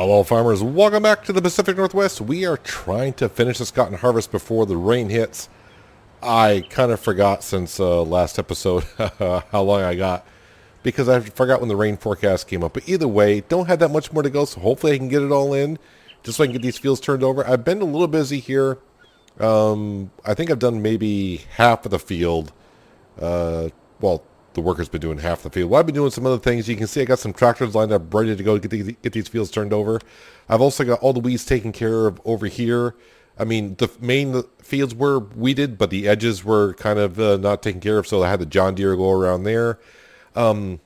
Hello farmers, welcome back to the Pacific Northwest. We are trying to finish this cotton harvest before the rain hits. I kind of forgot since last episode how long I got because I forgot when the rain forecast came up. But either way, don't have that much more to go, so hopefully I can get it all in just so I can get these fields turned over. I've been a little busy here. I think I've done maybe half of the field. Well, the worker's been doing half the field. Well, I've been doing some other things. You can see I got some tractors lined up ready to go to get these fields turned over. I've also got all the weeds taken care of over here. I mean, the main fields were weeded, but the edges were kind of not taken care of, so I had the John Deere go around there. The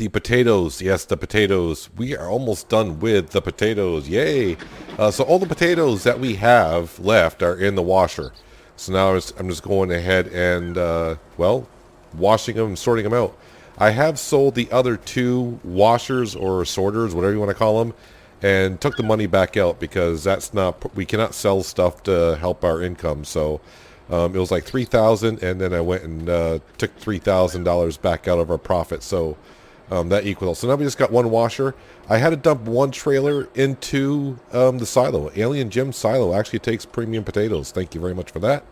potatoes, yes, the potatoes. We are almost done with the potatoes. Yay! So all the potatoes that we have left are in the washer. So now I'm just going ahead and, well, washing them and sorting them out. I have sold the other two washers or sorters, whatever you want to call them, and took the money back out because we cannot sell stuff to help our income. So it was like $3,000, and then I went and took $3,000 back out of our profit. So that equals. So now we just got one washer. I had to dump one trailer into the silo. Alien Jim silo actually takes premium potatoes. Thank you very much for that.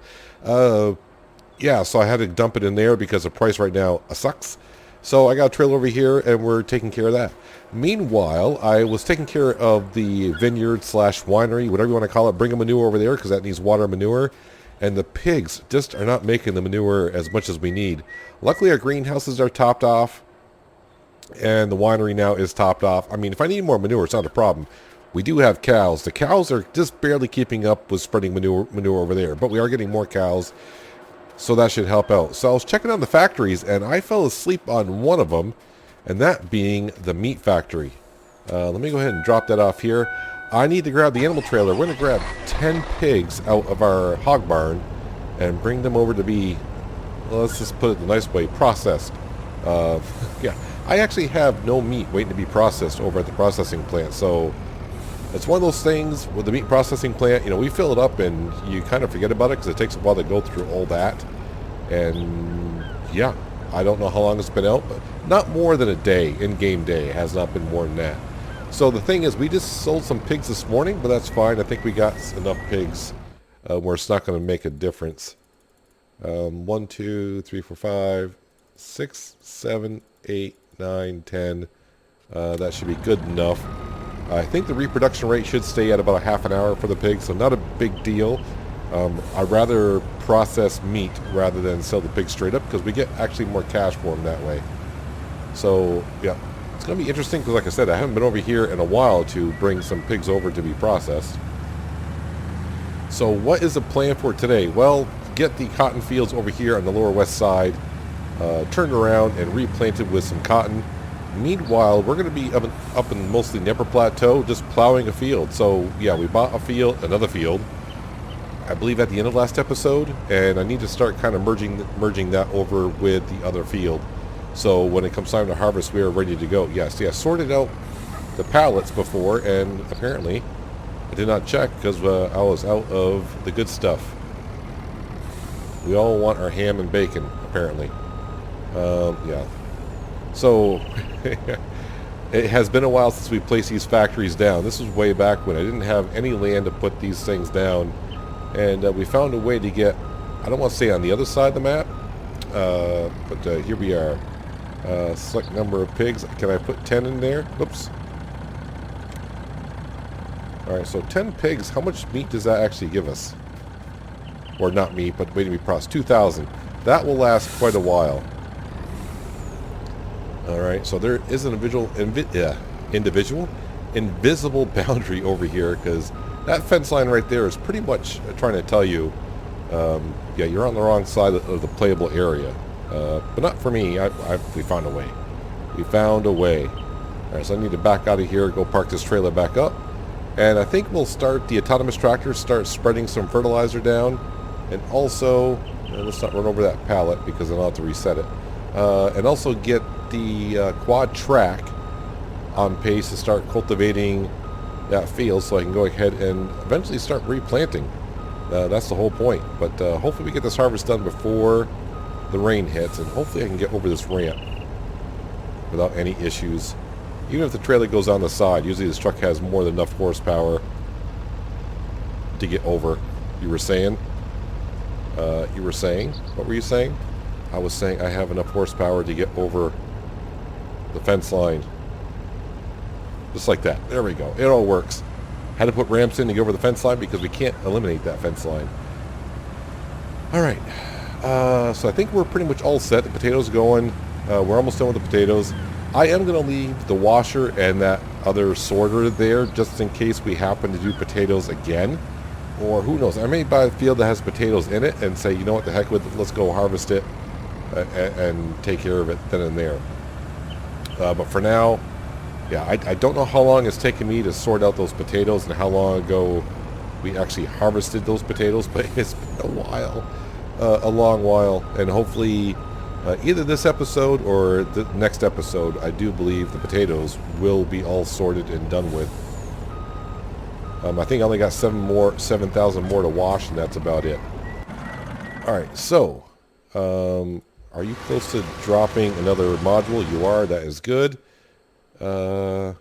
Yeah, so I had to dump it in there because the price right now sucks. So I got a trailer over here, and we're taking care of that. Meanwhile, I was taking care of the vineyard slash winery, whatever you want to call it. Bring a manure over there because that needs water and manure. And the pigs just are not making the manure as much as we need. Luckily, our greenhouses are topped off, and the winery now is topped off. I mean, if I need more manure, it's not a problem. We do have cows. The cows are just barely keeping up with spreading manure over there, but we are getting more cows. So that should help out. So I was checking on the factories, and I fell asleep on one of them, and that being the meat factory. Let me go ahead and drop that off here. I need to grab the animal trailer. We're going to grab 10 pigs out of our hog barn and bring them over to be, well, let's just put it the nice way, processed. Yeah, I actually have no meat waiting to be processed over at the processing plant. So it's one of those things with the meat processing plant, we fill it up and you kind of forget about it because it takes a while to go through all that. And yeah, I don't know how long it's been out, but not more than a day. In-game day has not been more than that. So the thing is, we just sold some pigs this morning, but that's fine. I think we got enough pigs where it's not going to make a difference. 1, 2, 3, 4, 5, 6, 7, 8, 9, 10. That should be good enough. I think the reproduction rate should stay at about a half an hour for the pigs, so not a big deal. I'd rather process meat rather than sell the pigs straight up because we get actually more cash for them that way. So, yeah, it's going to be interesting because, like I said, I haven't been over here in a while to bring some pigs over to be processed. So what is the plan for today? Well, get the cotton fields over here on the lower west side turned around and replanted with some cotton. Meanwhile, we're going to be up in mostly Nipper Plateau, just plowing a field. So, yeah, we bought another field, I believe at the end of last episode, and I need to start kind of merging that over with the other field. So when it comes time to harvest, we are ready to go. Yes, I sorted out the pallets before, and apparently I did not check because I was out of the good stuff. We all want our ham and bacon, apparently. Yeah. So, it has been a while since we placed these factories down. This was way back when I didn't have any land to put these things down. And we found a way to get, I don't want to say on the other side of the map, but here we are. Select number of pigs. Can I put 10 in there? Oops. Alright, so 10 pigs. How much meat does that actually give us? Or not meat, but waiting to be processed. 2,000. That will last quite a while. Alright, so there is an invisible boundary over here because that fence line right there is pretty much trying to tell you, yeah, you're on the wrong side of the playable area. But not for me. We found a way. We found a way. Alright, so I need to back out of here, go park this trailer back up. And I think we'll start the autonomous tractor, start spreading some fertilizer down. And also, let's not run over that pallet because then I'll have to reset it. And also get the quad track on pace to start cultivating that field so I can go ahead and eventually start replanting. That's the whole point. But hopefully we get this harvest done before the rain hits, and hopefully I can get over this ramp without any issues. Even if the trailer goes on the side, usually this truck has more than enough horsepower to get over. You were saying? You were saying? What were you saying? I was saying I have enough horsepower to get over the fence line. Just like that. There we go. It all works. Had to put ramps in to get over the fence line because we can't eliminate that fence line. Alright. So I think we're pretty much all set. The potatoes going. We're almost done with the potatoes. I am going to leave the washer and that other sorter there just in case we happen to do potatoes again. Or who knows. I may buy a field that has potatoes in it and say, you know what, the heck with it. Let's go harvest it and take care of it then and there. But for now, yeah, I don't know how long it's taken me to sort out those potatoes and how long ago we actually harvested those potatoes, but it's been a while, a long while, and hopefully either this episode or the next episode, I do believe the potatoes will be all sorted and done with. I think I only got 7,000 more to wash, and that's about it. Alright, so, are you close to dropping another module? You are, that is good. Oh,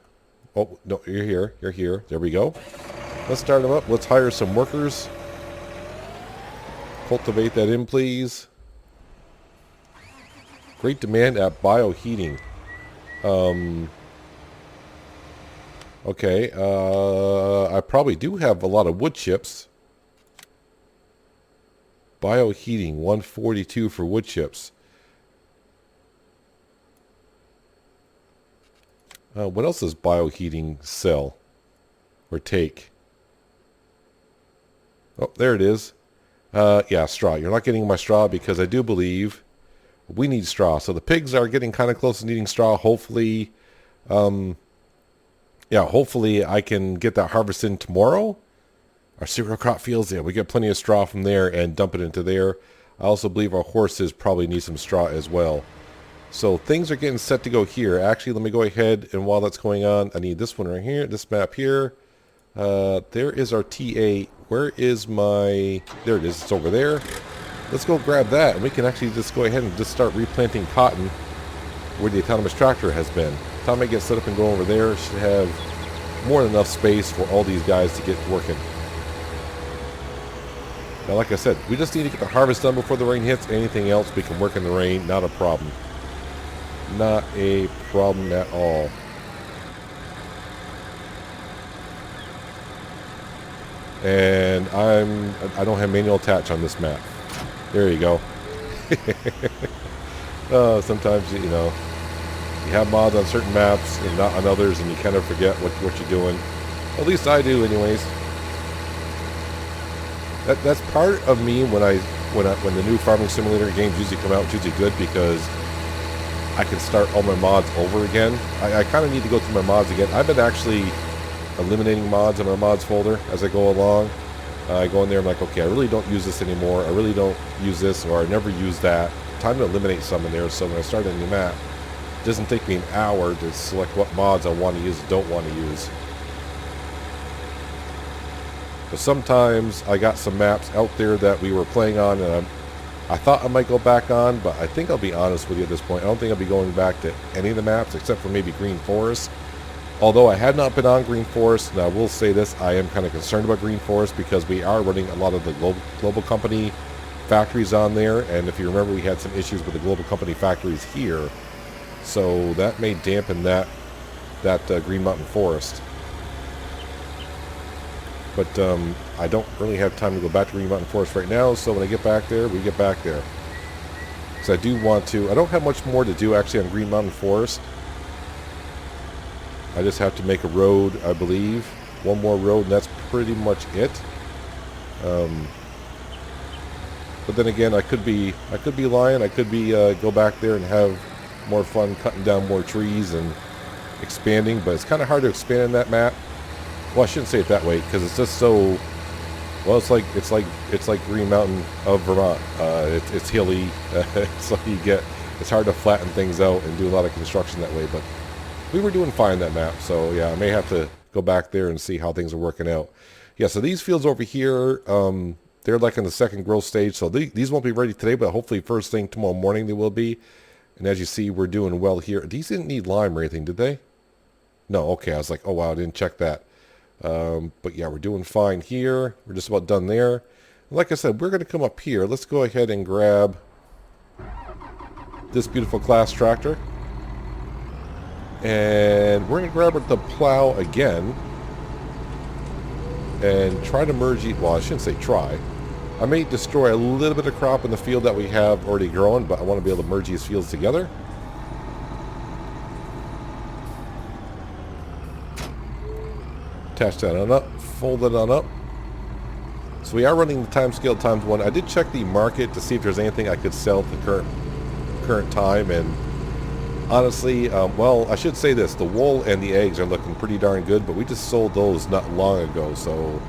no, you're here. You're here. There we go. Let's start them up. Let's hire some workers. Cultivate that in, please. Great demand at bioheating. Okay, I probably do have a lot of wood chips. Bioheating, 142 for wood chips. What else does bioheating sell or take? Oh, there it is. Yeah, straw. You're not getting my straw because I do believe we need straw. So the pigs are getting kind of close to needing straw. Hopefully, yeah, hopefully I can get that harvested tomorrow. Our cereal crop fields, yeah, we get plenty of straw from there and dump it into there. I also believe our horses probably need some straw as well. So things are getting set to go here. Actually, let me go ahead, and while that's going on, I need this one right here, this map here. There is our TA. Where is my... There it is. It's over there. Let's go grab that, and we can actually just go ahead and just start replanting cotton where the autonomous tractor has been. By the time I get set up and go over there, should have more than enough space for all these guys to get working. Now, like I said, we just need to get the harvest done before the rain hits. Anything else, we can work in the rain. Not a problem. Not a problem at all. And I don't have manual attach on this map. There you go. Sometimes, you know, you have mods on certain maps and not on others, and you kind of forget what you're doing. At least I do, anyways. That's part of me when the new farming simulator games usually come out. It's usually good because I can start all my mods over again. I kind of need to go through my mods again. I've been actually eliminating mods in my mods folder as I go along. I go in there and I'm like, okay, I really don't use this anymore. I really don't use this, or I never use that. Time to eliminate some in there, so when I start a new map, it doesn't take me an hour to select what mods I want to use and don't want to use. But sometimes I got some maps out there that we were playing on, and I thought I might go back on, but I think I'll be honest with you at this point. I don't think I'll be going back to any of the maps except for maybe Green Forest. Although I had not been on Green Forest, and I will say this, I am kind of concerned about Green Forest because we are running a lot of the global company factories on there, and if you remember, we had some issues with the global company factories here, so that may dampen that Green Mountain Forest. But I don't really have time to go back to Green Mountain Forest right now, so when I get back there, we get back there. Because I do want to... I don't have much more to do, actually, on Green Mountain Forest. I just have to make a road, I believe. One more road, and that's pretty much it. But then again, I could be lying. I could be go back there and have more fun cutting down more trees and expanding. But it's kind of hard to expand in that map. Well, I shouldn't say it that way because it's just so. Well, it's like Green Mountain of Vermont. It's hilly. So it's hard to flatten things out and do a lot of construction that way. But we were doing fine that map, so yeah, I may have to go back there and see how things are working out. Yeah, so these fields over here, they're like in the second growth stage, so these won't be ready today, but hopefully first thing tomorrow morning they will be. And as you see, we're doing well here. These didn't need lime or anything, did they? No, okay. I was like, oh wow, I didn't check that. But yeah, we're doing fine here. We're just about done there. Like I said, we're going to come up here. Let's go ahead and grab this beautiful class tractor. And we're going to grab the plow again. And try to merge it. Well, I shouldn't say try. I may destroy a little bit of crop in the field that we have already growing, but I want to be able to merge these fields together. Attach that on up, fold it on up. So we are running the time scale times 1. I did check the market to see if there's anything I could sell at the current time, and honestly, well, I should say this, the wool and the eggs are looking pretty darn good, but we just sold those not long ago, so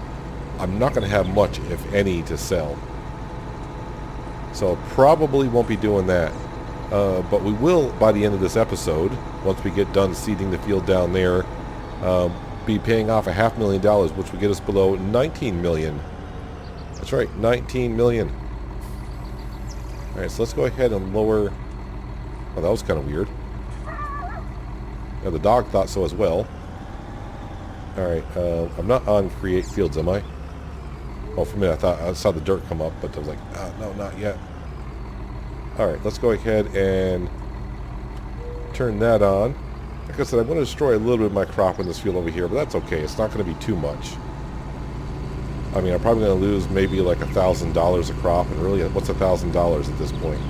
I'm not going to have much, if any, to sell. So probably won't be doing that. But we will, by the end of this episode, once we get done seeding the field down there, be paying off $500,000, which would get us below 19 million. That's right, 19 million. Alright, so let's go ahead and lower... Oh, that was kind of weird. Yeah, the dog thought so as well. Alright, I'm not on create fields, am I? Oh, for a minute I saw the dirt come up, but I was like, no, not yet. Alright, let's go ahead and turn that on. Like I said, I'm going to destroy a little bit of my crop in this field over here, but that's okay. It's not going to be too much. I mean, I'm probably going to lose maybe like $1,000 a crop, and really, what's $1,000 at this point?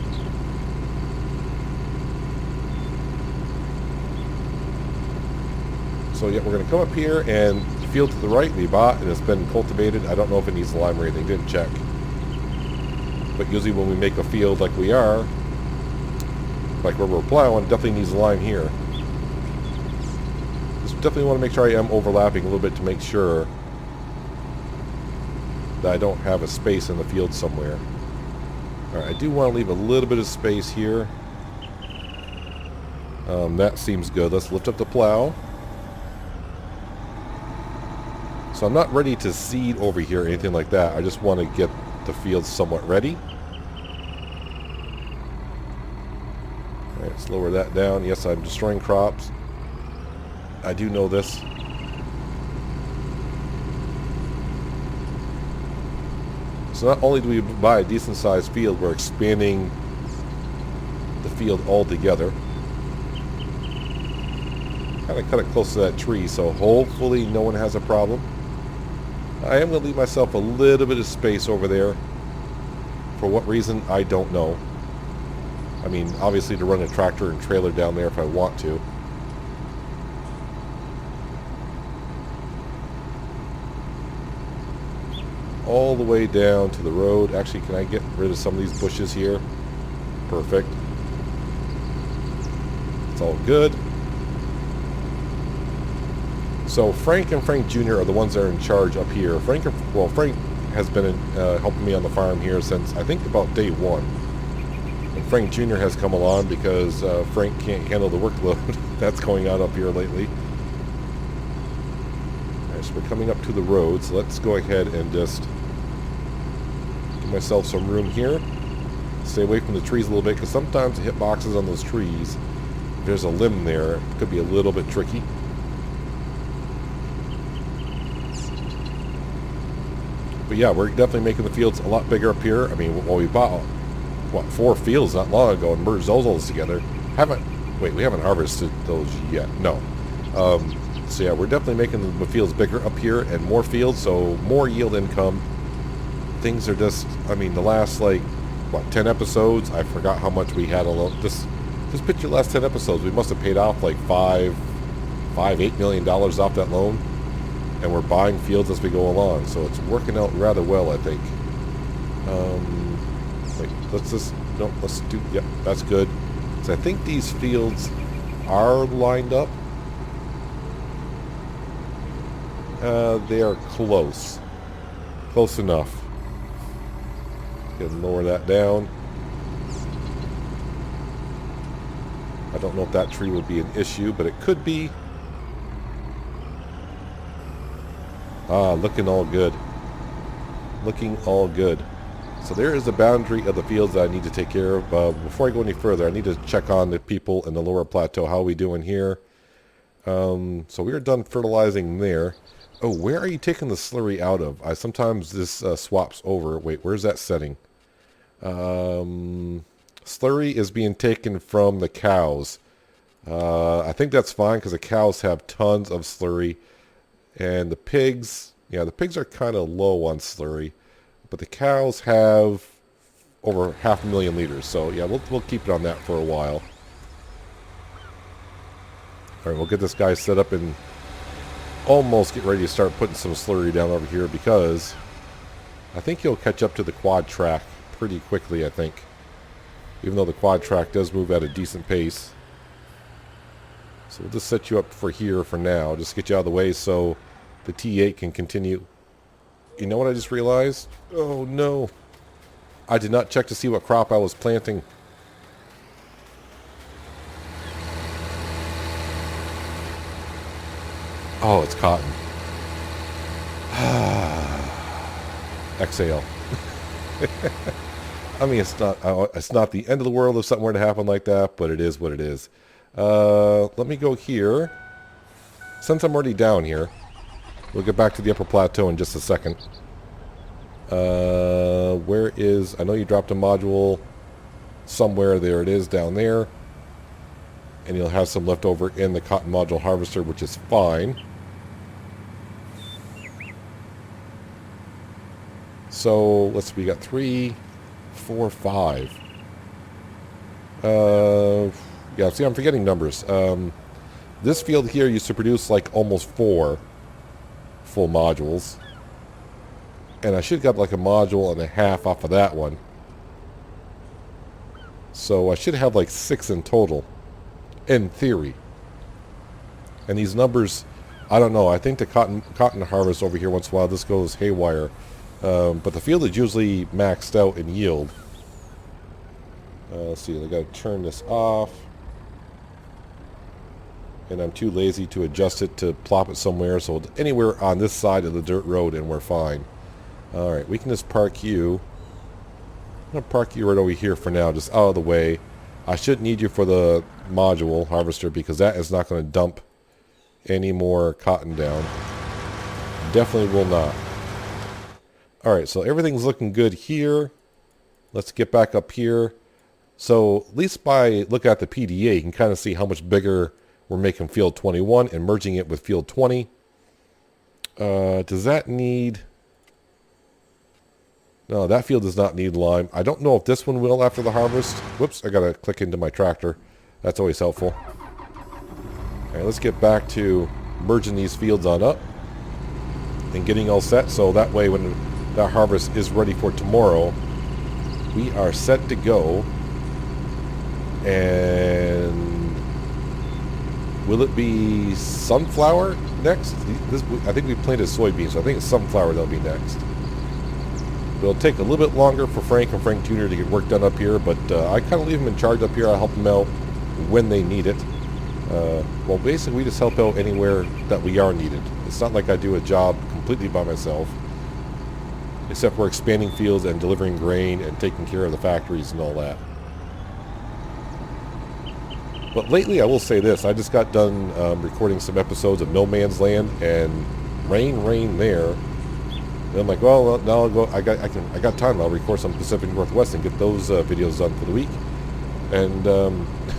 So yeah, we're going to come up here, and the field to the right we bought, and it's been cultivated. I don't know if it needs lime or anything. Didn't check. But usually when we make a field like we are, like where we're plowing, definitely needs lime here. Just definitely want to make sure I am overlapping a little bit to make sure that I don't have a space in the field somewhere. Alright, I do want to leave a little bit of space here. That seems good. Let's lift up the plow. So I'm not ready to seed over here or anything like that. I just want to get the field somewhat ready. Alright, let's lower that down. Yes, I'm destroying crops. I do know this. So not only do we buy a decent sized field, we're expanding the field altogether. Kind of cut it close to that tree, so hopefully no one has a problem. I am going to leave myself a little bit of space over there. For what reason, I don't know. I mean, obviously to run a tractor and trailer down there if I want to. All the way down to the road. Actually, can I get rid of some of these bushes here? Perfect. It's all good. So Frank and Frank Jr. are the ones that are in charge up here. Frank has been helping me on the farm here since I think about day 1. And Frank Jr. has come along because Frank can't handle the workload that's going on up here lately. Alright, so we're coming up to the road, so let's go ahead and just give myself some room here. Stay away from the trees a little bit, because sometimes the hitboxes on those trees, if there's a limb there, it could be a little bit tricky. But yeah, we're definitely making the fields a lot bigger up here. I mean, well, we bought, what, 4 fields not long ago and merged those all together. We haven't harvested those yet. No. So yeah, we're definitely making the fields bigger up here and more fields, so more yield income. Things are just, I mean, the last, like, what, 10 episodes? I forgot how much we had alone. Just picture the last 10 episodes. We must have paid off like $8 million off that loan. And we're buying fields as we go along, so it's working out rather well, I think. Yep, that's good. So I think these fields are lined up. They are close. Close enough. Can lower that down. I don't know if that tree would be an issue, but it could be. Looking all good. Looking all good. So there is the boundary of the fields that I need to take care of. Before I go any further, I need to check on the people in the lower plateau. How are we doing here? So we are done fertilizing there. Oh, where are you taking the slurry out of? Sometimes this swaps over. Wait, where's that setting? Slurry is being taken from the cows. I think that's fine because the cows have tons of slurry. And the pigs, yeah, the pigs are kind of low on slurry. But the cows have over 500,000 liters. So yeah, we'll keep it on that for a while. Alright, we'll get this guy set up and almost get ready to start putting some slurry down over here because I think he'll catch up to the quad track pretty quickly, I think. Even though the quad track does move at a decent pace. So we'll just set you up for here for now. Just get you out of the way so the T8 can continue. You know what I just realized? Oh no. I did not check to see what crop I was planting. Oh, it's cotton. Exhale. I mean, it's not the end of the world if something were to happen like that, but it is what it is. Let me go here. Since I'm already down here, we'll get back to the upper plateau in just a second. Where is... I know you dropped a module somewhere. There it is, down there. And you'll have some left over in the cotton module harvester, which is fine. So, let's see, we got 3, 4, 5. Yeah, see, I'm forgetting numbers. This field here used to produce like almost 4 full modules. And I should have got like a module and a half off of that one. So I should have like 6 in total, in theory. And these numbers, I don't know. I think the cotton harvest over here once in a while, this goes haywire. But the field is usually maxed out in yield. Let's see, I got to turn this off. And I'm too lazy to adjust it to plop it somewhere. So anywhere on this side of the dirt road and we're fine. Alright, we can just park you. I'm going to park you right over here for now, just out of the way. I shouldn't need you for the module harvester because that is not going to dump any more cotton down. Definitely will not. Alright, so everything's looking good here. Let's get back up here. So at least by looking at the PDA, you can kind of see how much bigger we're making field 21 and merging it with field 20. Does that need... No, that field does not need lime. I don't know if this one will after the harvest. Whoops, I gotta click into my tractor. That's always helpful. Alright, let's get back to merging these fields on up and getting all set, so that way when that harvest is ready for tomorrow, we are set to go. And will it be sunflower next? I think we planted soybeans, so I think it's sunflower that'll be next. It'll take a little bit longer for Frank and Frank Jr. to get work done up here, but I kind of leave them in charge up here. I help them out when they need it. Well, basically, we just help out anywhere that we are needed. It's not like I do a job completely by myself, except for expanding fields and delivering grain and taking care of the factories and all that. But lately, I will say this. I just got done recording some episodes of No Man's Land, and rain there. And I'm like, well, now I'll go. I got time. I'll record some Pacific Northwest and get those videos done for the week. And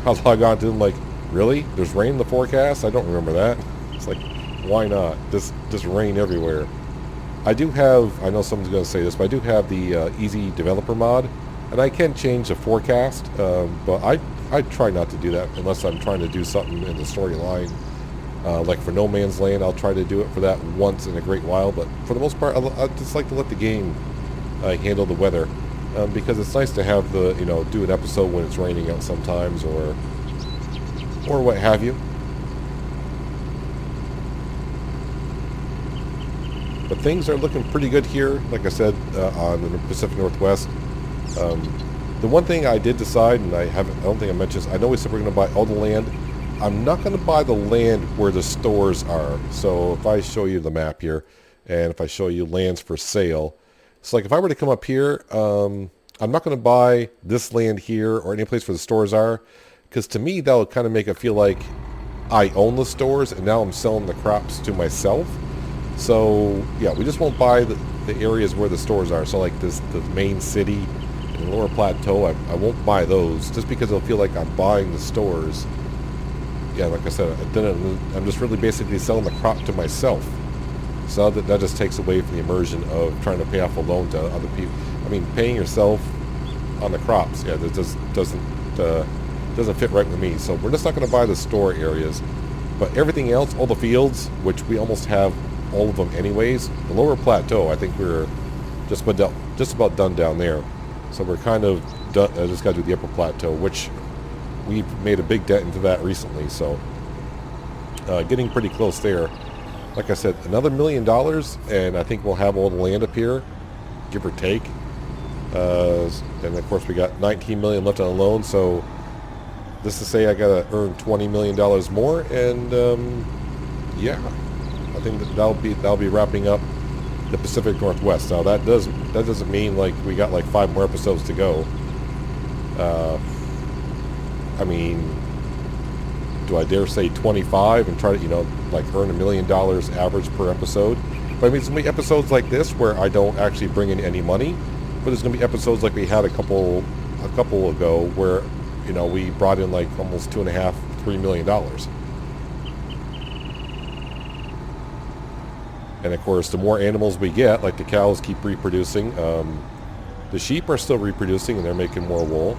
I'll log on to them like, really? There's rain in the forecast? I don't remember that. It's like, why not? Just rain everywhere. I do have. I know someone's going to say this, but I do have the Easy Developer mod, and I can change the forecast. But I try not to do that unless I'm trying to do something in the storyline. Like for No Man's Land, I'll try to do it for that once in a great while, but for the most part, I just like to let the game handle the weather, because it's nice to have the, do an episode when it's raining out sometimes, or what have you. But things are looking pretty good here, like I said, on the Pacific Northwest. The one thing I did decide, and I don't think I mentioned this, I know we said we're going to buy all the land. I'm not going to buy the land where the stores are. So if I show you the map here, and if I show you lands for sale, it's like if I were to come up here, I'm not going to buy this land here or any place where the stores are, because to me that would kind of make it feel like I own the stores, and now I'm selling the crops to myself. So yeah, we just won't buy the areas where the stores are. So like the main city and the lower plateau, I won't buy those just because it'll feel like I'm buying the stores. Yeah, like I said, I'm just really basically selling the crop to myself. So that just takes away from the immersion of trying to pay off a loan to other people. I mean, paying yourself on the crops, yeah, that just doesn't fit right with me. So we're just not going to buy the store areas. But everything else, all the fields, which we almost have all of them anyways, the lower plateau, I think we're just about done down there. So we're kind of done, just got to do the upper plateau, which we've made a big dent into that recently. So getting pretty close there. Like I said, another $1 million, and I think we'll have all the land up here, give or take. And of course, we got $19 million left on the loan. So this to say, I got to earn $20 million more, and yeah, I think that'll be wrapping up the Pacific Northwest. Now that doesn't mean like we got like 5 more episodes to go. I mean, do I dare say 25 and try to, like earn $1 million average per episode? But I mean, there's going to be episodes like this where I don't actually bring in any money, but there's going to be episodes like we had a couple ago where, we brought in like almost $2.5–3 million. And of course, the more animals we get, like the cows keep reproducing, the sheep are still reproducing and they're making more wool.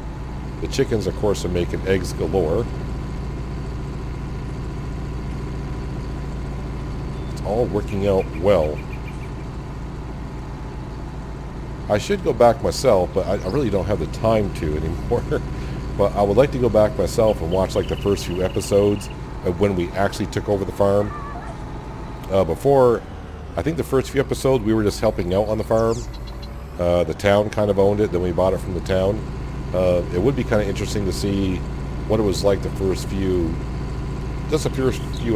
The chickens, of course, are making eggs galore. It's all working out well. I should go back myself, but I really don't have the time to anymore. But I would like to go back myself and watch like the first few episodes of when we actually took over the farm. Before, I think the first few episodes we were just helping out on the farm. The town kind of owned it, then we bought it from the town. It would be kind of interesting to see what it was like the first few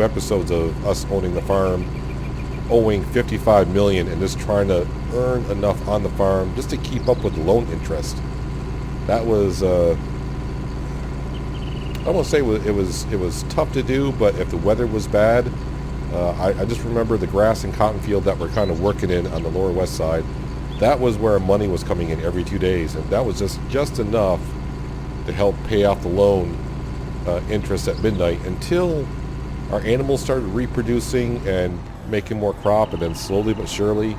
episodes of us owning the farm, owing $55 million and just trying to earn enough on the farm just to keep up with the loan interest. That was, I won't say it was tough to do, but if the weather was bad, I just remember the grass and cotton field that we're kind of working in on the lower west side. That was where money was coming in every 2 days, and that was just enough to help pay off the loan interest at midnight until our animals started reproducing and making more crop, and then slowly but surely,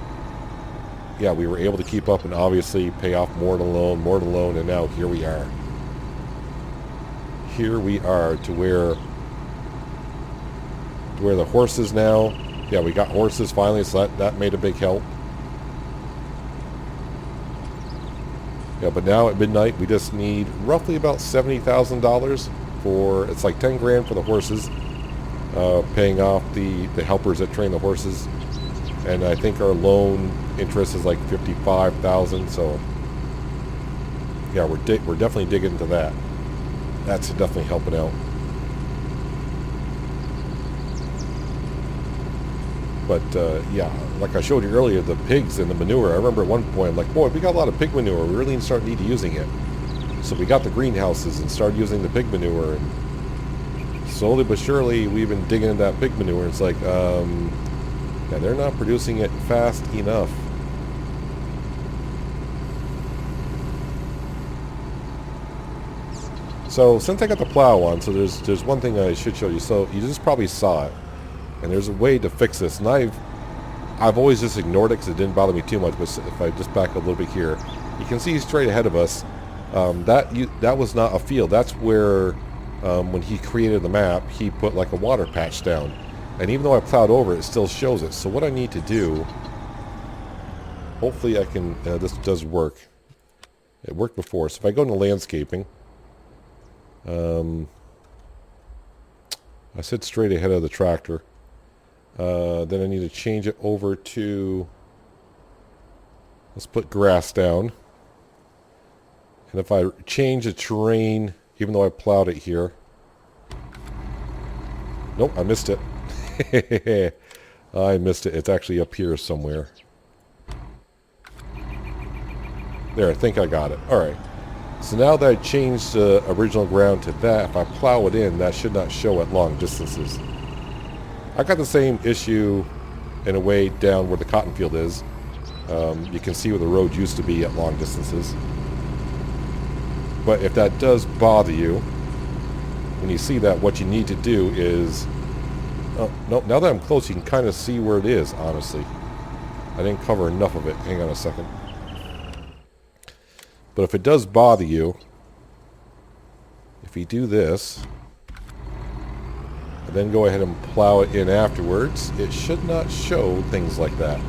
yeah, we were able to keep up and obviously pay off more to loan, and now here we are. Here we are to where the horses now, yeah, we got horses finally, so that made a big help. Yeah, but now at midnight, we just need roughly about $70,000 for, it's like 10 grand for the horses, paying off the helpers that train the horses. And I think our loan interest is like $55,000. So yeah, we're definitely digging into that. That's definitely helping out. But yeah, like I showed you earlier, the pigs and the manure. I remember at one point, I'm like, boy, we got a lot of pig manure. We really need to using it. So we got the greenhouses and started using the pig manure. And slowly but surely, we've been digging into that pig manure. It's like, yeah, they're not producing it fast enough. So since I got the plow on, so there's one thing I should show you. So you just probably saw it. And there's a way to fix this, and I've always just ignored it because it didn't bother me too much. But if I just back up a little bit here, you can see straight ahead of us. That was not a field. That's where when he created the map, he put like a water patch down. And even though I plowed over it, it still shows it. So what I need to do, hopefully I can. This does work. It worked before. So if I go into landscaping, I sit straight ahead of the tractor. Then I need to change it over to, let's put grass down. And if I change the terrain, even though I plowed it here, nope, I missed it. I missed it. It's actually up here somewhere. There, I think I got it. All right. So now that I changed the original ground to that, if I plow it in, that should not show at long distances. I got the same issue in a way down where the cotton field is. You can see where the road used to be at long distances. But if that does bother you, when you see that, what you need to do is... Oh, no, now that I'm close, you can kind of see where it is, honestly. I didn't cover enough of it. Hang on a second. But if it does bother you, if you do this, and then go ahead and plow it in afterwards, it should not show things like that.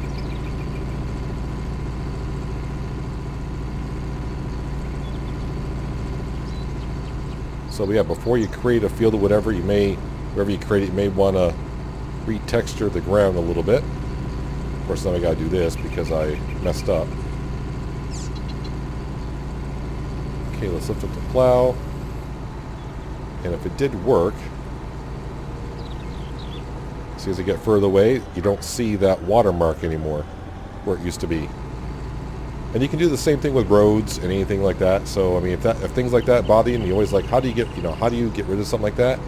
So yeah, before you create a field or whatever, you may, wherever you create it, you may want to retexture the ground a little bit. Of course, now I got to do this because I messed up. Okay, let's lift up the plow. And if it did work, see, as I get further away, you don't see that watermark anymore where it used to be. And you can do the same thing with roads and anything like that. So, I mean, if things like that bother you, and you always like, how do you get rid of something like that?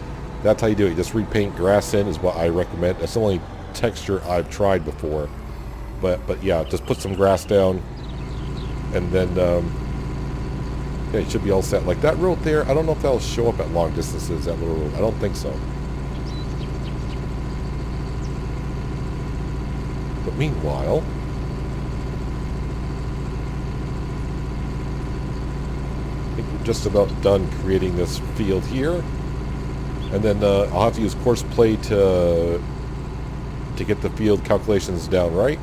That's how you do it. You just repaint grass in is what I recommend. That's the only texture I've tried before. But yeah, just put some grass down, and then yeah, it should be all set. Like that road there, I don't know if that'll show up at long distances, that little road. I don't think so. But meanwhile, I think we're just about done creating this field here. And then I'll have to use course play to get the field calculations down right.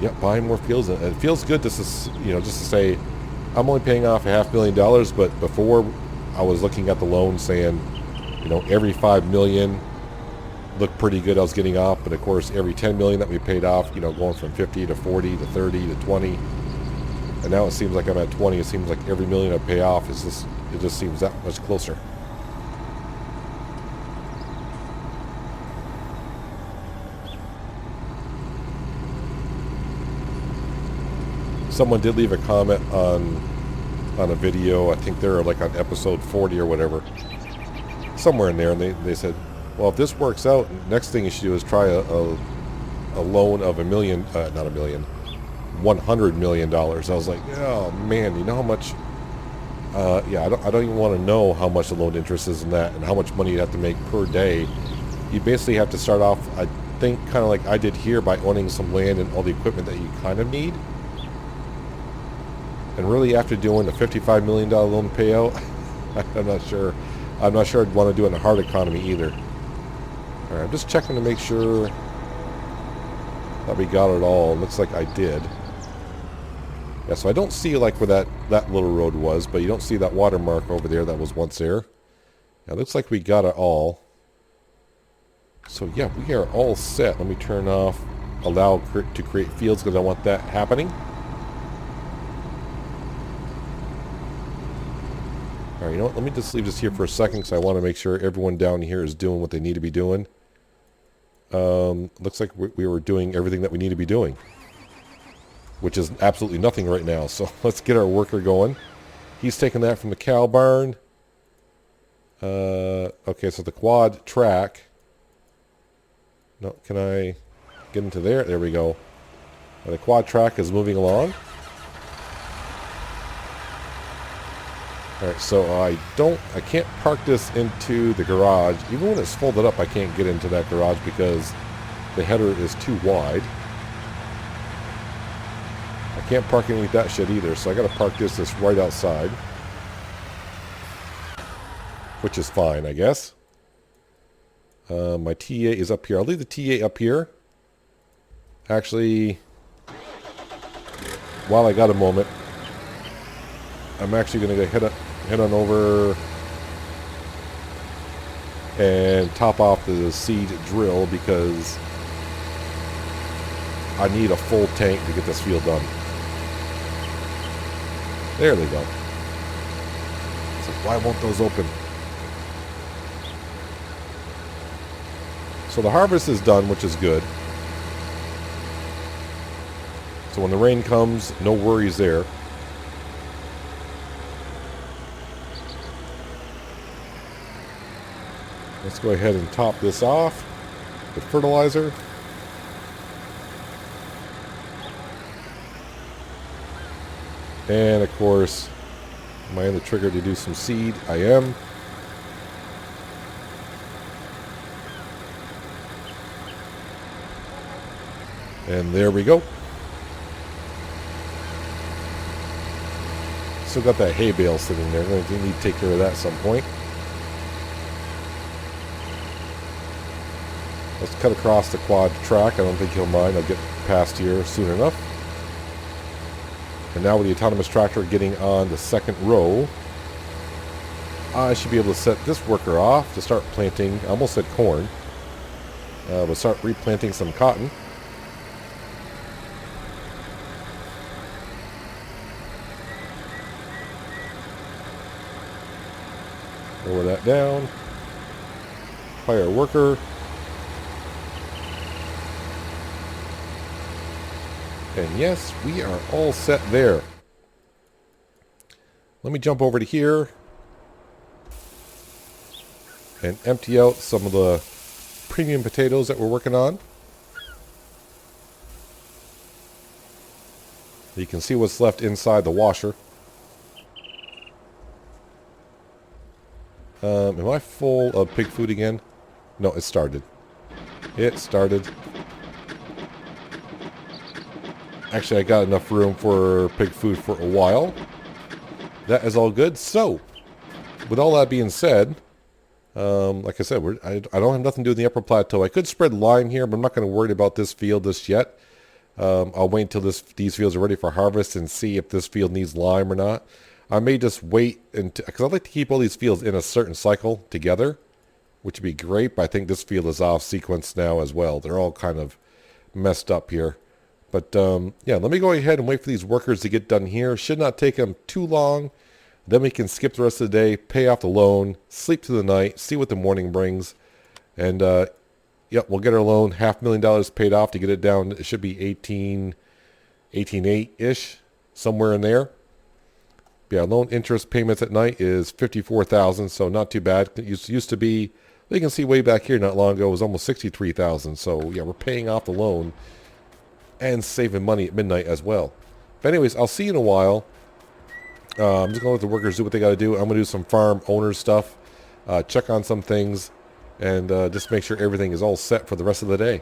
Yep, buying more fields. And it feels good just to say, I'm only paying off $500,000, but before I was looking at the loan saying, every $5 million looked pretty good I was getting off, but of course every $10 million that we paid off, going from 50 to 40 to 30 to 20, and now it seems like I'm at 20. It seems like every million I pay off it just seems that much closer. Someone did leave a comment on a video. I think they're like on episode 40 or whatever, somewhere in there, and they said, well, if this works out, next thing you should do is try a loan of $100 million. I was like, oh man, you know how much? Yeah, I don't even want to know how much the loan interest is in that, and how much money you have to make per day. You basically have to start off, I think, kind of like I did here, by owning some land and all the equipment that you kind of need. And really, after doing a $55 million loan payout, I'm not sure I'd want to do it in a hard economy either. All right, I'm just checking to make sure that we got it all. Looks like I did. Yeah, so I don't see like where that little road was, but you don't see that watermark over there that was once there. Yeah, it looks like we got it all. So yeah, we are all set. Let me turn off allow to create fields because I want that happening. Alright, you know what? Let me just leave this here for a second because I want to make sure everyone down here is doing what they need to be doing. Looks like we were doing everything that we need to be doing, which is absolutely nothing right now. So let's get our worker going. He's taking that from the cow barn. Okay, so the quad track. No, can I get into there? There we go. The quad track is moving along. Alright, so I can't park this into the garage. Even when it's folded up, I can't get into that garage because the header is too wide. I can't park underneath that shit either, so I gotta park this right outside. Which is fine, I guess. My TA is up here. I'll leave the TA up here. Actually, while I got a moment, I'm actually going to head on over and top off the seed drill because I need a full tank to get this field done. There they go. So why won't those open? So the harvest is done, which is good. So when the rain comes, no worries there. Let's go ahead and top this off with fertilizer. And of course, am I in the trigger to do some seed? I am. And there we go. Still got that hay bale sitting there. I'm going to need to take care of that at some point. Let's cut across the quad track. I don't think he'll mind. I'll get past here soon enough. And now with the autonomous tractor getting on the second row, I should be able to set this worker off to start planting. I almost said corn. We'll start replanting some cotton. Lower that down. Hire a worker. And yes, we are all set there. Let me jump over to here and empty out some of the premium potatoes that we're working on. You can see what's left inside the washer. Am I full of pig food again? No, it started. It started. Actually, I got enough room for pig food for a while. That is all good. So, with all that being said, like I said, I don't have nothing to do with the upper plateau. I could spread lime here, but I'm not going to worry about this field just yet. I'll wait until these fields are ready for harvest and see if this field needs lime or not. I may just wait until, because I'd like to keep all these fields in a certain cycle together, which would be great, but I think this field is off sequence now as well. They're all kind of messed up here. But yeah, let me go ahead and wait for these workers to get done here. Should not take them too long. Then we can skip the rest of the day, pay off the loan, sleep through the night, see what the morning brings. And yep, we'll get our loan, $500,000 paid off to get it down. It should be 18.8-ish, somewhere in there. Yeah, loan interest payments at night is $54,000, so not too bad. It used to be, you can see way back here not long ago, it was almost $63,000. So yeah, we're paying off the loan and saving money at midnight as well. But anyways, I'll see you in a while. I'm just going to let the workers do what they got to do. I'm going to do some farm owner stuff, check on some things, and just make sure everything is all set for the rest of the day.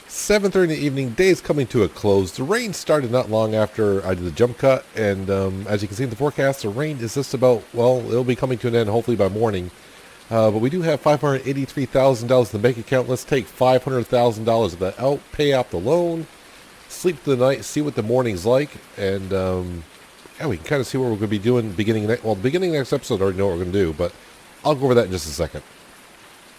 7:30 in the evening, day is coming to a close. The rain started not long after I did the jump cut, and as you can see in the forecast, the rain is just about, well, it'll be coming to an end hopefully by morning. But we do have $583,000 in the bank account. Let's take $500,000 of that out, pay off the loan, sleep through the night, see what the morning's like, and yeah, we can kind of see what we're going to be doing beginning of next episode. I already know what we're going to do, but I'll go over that in just a second.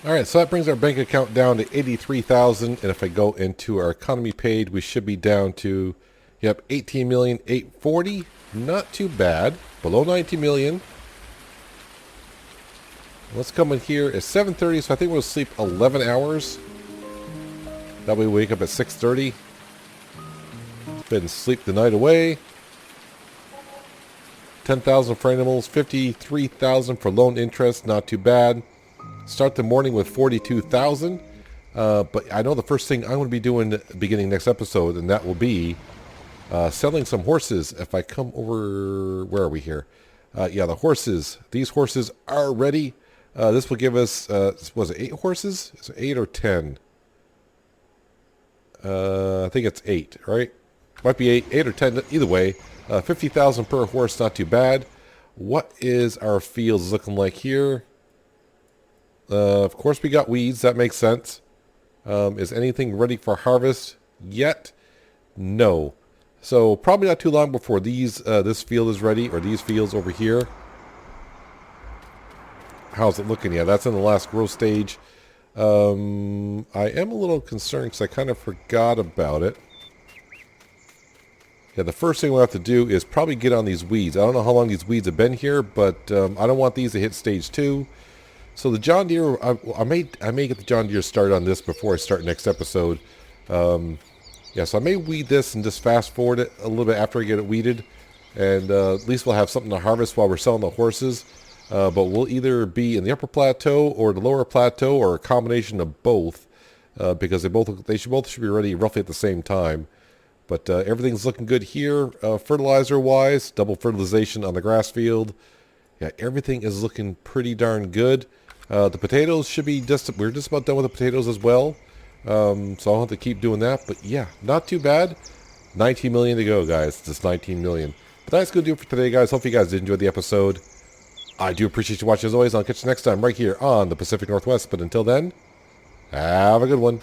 All right, so that brings our bank account down to $83,000, and if I go into our economy page, we should be down to, yep, $18,840,000. Not too bad, below $90 million. Let's come in here at 7:30, so I think we'll sleep 11 hours. That way we wake up at 6:30. Bed and sleep the night away. 10,000 for animals, 53,000 for loan interest, not too bad. Start the morning with 42,000. But I know the first thing I'm going to be doing beginning next episode, and that will be selling some horses. If I come over, where are we here? Yeah, the horses. These horses are ready. This will give us, was it 8 horses? Is it 8 or 10? I think it's 8, right? Might be 8 or 10. Either way, 50,000 per horse, not too bad. What is our fields looking like here? Of course, we got weeds. That makes sense. Is anything ready for harvest yet? No. So probably not too long before this field is ready, or these fields over here. How's it looking? Yeah, that's in the last growth stage. I am a little concerned because I kind of forgot about it. Yeah, the first thing we'll have to do is probably get on these weeds. I don't know how long these weeds have been here, but I don't want these to hit stage 2. So the John Deere, I may get the John Deere started on this before I start next episode. Yeah, so I may weed this and just fast forward it a little bit after I get it weeded. And at least we'll have something to harvest while we're selling the horses. But we'll either be in the upper plateau or the lower plateau or a combination of both. Because they should both be ready roughly at the same time. But everything's looking good here. Fertilizer-wise, double fertilization on the grass field. Yeah, everything is looking pretty darn good. The potatoes should be we're just about done with the potatoes as well. So I'll have to keep doing that. But yeah, not too bad. 19 million to go, guys. Just 19 million. But that's going to do it for today, guys. Hope you guys did enjoy the episode. I do appreciate you watching as always. I'll catch you next time right here on the Pacific Northwest. But until then, have a good one.